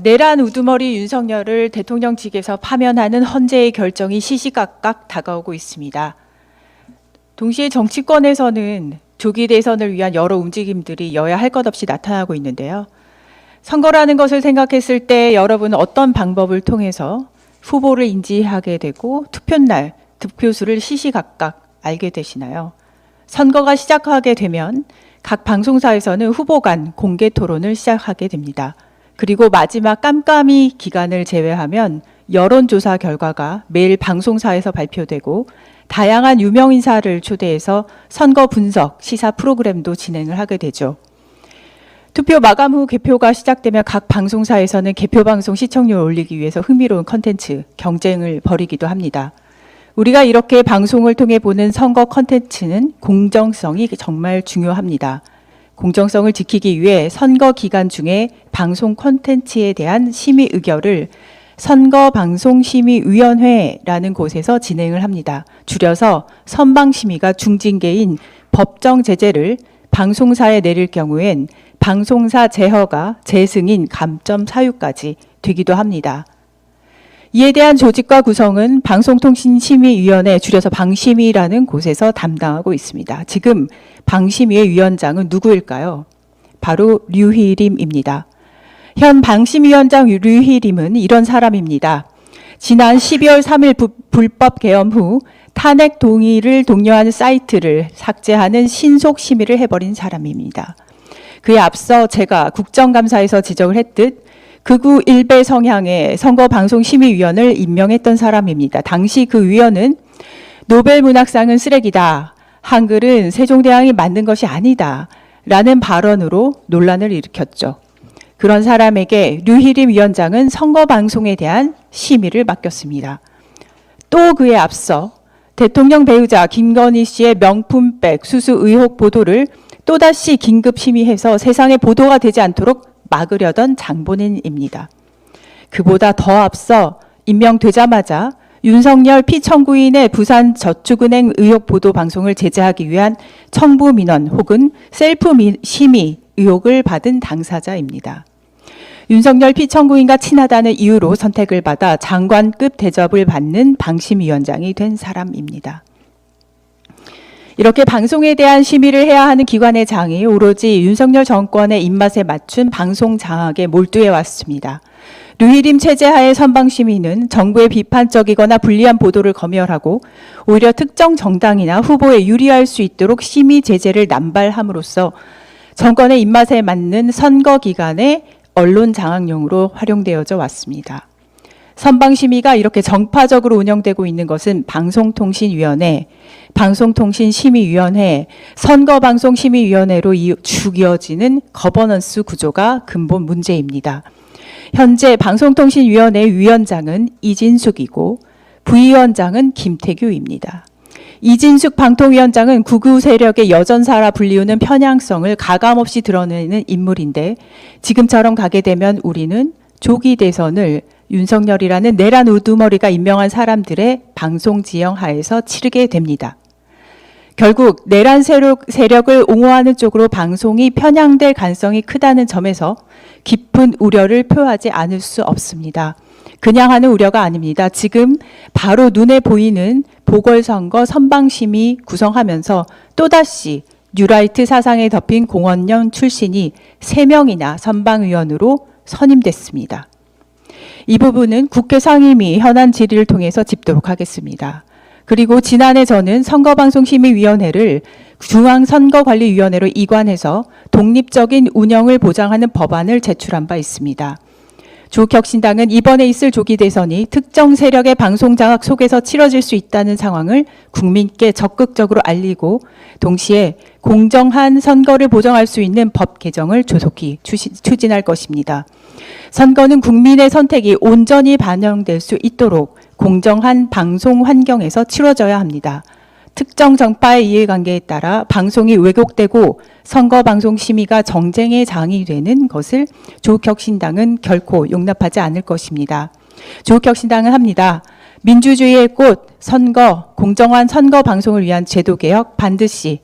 내란 우두머리 윤석열을 대통령 직에서 파면하는 헌재의 결정이 시시각각 다가오고 있습니다. 동시에 정치권에서는 조기 대선을 위한 여러 움직임들이 여야 할 것 없이 나타나고 있는데요. 선거라는 것을 생각했을 때 여러분은 어떤 방법을 통해서 후보를 인지하게 되고 투표날 득표수를 시시각각 알게 되시나요? 선거가 시작하게 되면 각 방송사에서는 후보 간 공개 토론을 시작하게 됩니다. 그리고 마지막 깜깜이 기간을 제외하면 여론조사 결과가 매일 방송사에서 발표되고 다양한 유명 인사를 초대해서 선거 분석, 시사 프로그램도 진행을 하게 되죠. 투표 마감 후 개표가 시작되면 각 방송사에서는 개표 방송 시청률 올리기 위해서 흥미로운 컨텐츠, 경쟁을 벌이기도 합니다. 우리가 이렇게 방송을 통해 보는 선거 컨텐츠는 공정성이 정말 중요합니다. 공정성을 지키기 위해 선거 기간 중에 방송 콘텐츠에 대한 심의 의결을 선거방송심의위원회라는 곳에서 진행을 합니다. 줄여서 선방심의가 중징계인 법정 제재를 방송사에 내릴 경우엔 방송사 제허가 재승인 감점 사유까지 되기도 합니다. 이에 대한 조직과 구성은 방송통신심의위원회 줄여서 방심위라는 곳에서 담당하고 있습니다. 지금 방심위의 위원장은 누구일까요? 바로 류희림입니다. 현 방심위원장 류희림은 이런 사람입니다. 지난 12월 3일 불법 계엄 후 탄핵 동의를 독려하는 사이트를 삭제하는 신속 심의를 해버린 사람입니다. 그에 앞서 제가 국정감사에서 지적을 했듯 극우 일베 성향의 선거방송심의위원을 임명했던 사람입니다. 당시 그 위원은 노벨문학상은 쓰레기다. 한글은 세종대왕이 만든 것이 아니다. 라는 발언으로 논란을 일으켰죠. 그런 사람에게 류희림 위원장은 선거방송에 대한 심의를 맡겼습니다. 또 그에 앞서 대통령 배우자 김건희 씨의 명품백 수수 의혹 보도를 또다시 긴급 심의해서 세상에 보도가 되지 않도록 막으려던 장본인입니다. 그보다 더 앞서 임명되자마자 윤석열 피청구인의 부산저축은행 의혹 보도 방송을 제재하기 위한 청부 민원 혹은 셀프 심의 의혹을 받은 당사자입니다. 윤석열 피청구인과 친하다는 이유로 선택을 받아 장관급 대접을 받는 방심위원장이 된 사람입니다. 이렇게 방송에 대한 심의를 해야 하는 기관의 장이 오로지 윤석열 정권의 입맛에 맞춘 방송 장악에 몰두해 왔습니다. 류희림 체제하의 선방심의는 정부의 비판적이거나 불리한 보도를 검열하고 오히려 특정 정당이나 후보에 유리할 수 있도록 심의 제재를 남발함으로써 정권의 입맛에 맞는 선거 기간에 언론 장악용으로 활용되어져 왔습니다. 선방심의가 이렇게 정파적으로 운영되고 있는 것은 방송통신위원회, 방송통신심의위원회, 선거방송심의위원회로 쭉 이어지는 거버넌스 구조가 근본 문제입니다. 현재 방송통신위원회 위원장은 이진숙이고 부위원장은 김태규입니다. 이진숙 방통위원장은 극우 세력의 여전사라 불리우는 편향성을 가감없이 드러내는 인물인데 지금처럼 가게 되면 우리는 조기 대선을 윤석열이라는 내란 우두머리가 임명한 사람들의 방송 지형 하에서 치르게 됩니다. 결국 내란 세력을 옹호하는 쪽으로 방송이 편향될 가능성이 크다는 점에서 깊은 우려를 표하지 않을 수 없습니다. 그냥 하는 우려가 아닙니다. 지금 바로 눈에 보이는 보궐선거 선방심의 구성하면서 또다시 뉴라이트 사상에 덮인 공원령 출신이 3명이나 선방위원으로 선임됐습니다. 이 부분은 국회 상임위 현안 질의를 통해서 짚도록 하겠습니다. 그리고 지난해 저는 선거방송심의위원회를 중앙선거관리위원회로 이관해서 독립적인 운영을 보장하는 법안을 제출한 바 있습니다. 조국혁신당은 이번에 있을 조기 대선이 특정 세력의 방송 장악 속에서 치러질 수 있다는 상황을 국민께 적극적으로 알리고 동시에 공정한 선거를 보장할 수 있는 법 개정을 조속히 추진할 것입니다. 선거는 국민의 선택이 온전히 반영될 수 있도록 공정한 방송 환경에서 치러져야 합니다. 특정 정파의 이해관계에 따라 방송이 왜곡되고 선거방송심의가 정쟁의 장이 되는 것을 조국혁신당은 결코 용납하지 않을 것입니다. 조국혁신당은 합니다. 민주주의의 꽃, 선거, 공정한 선거 방송을 위한 제도개혁 반드시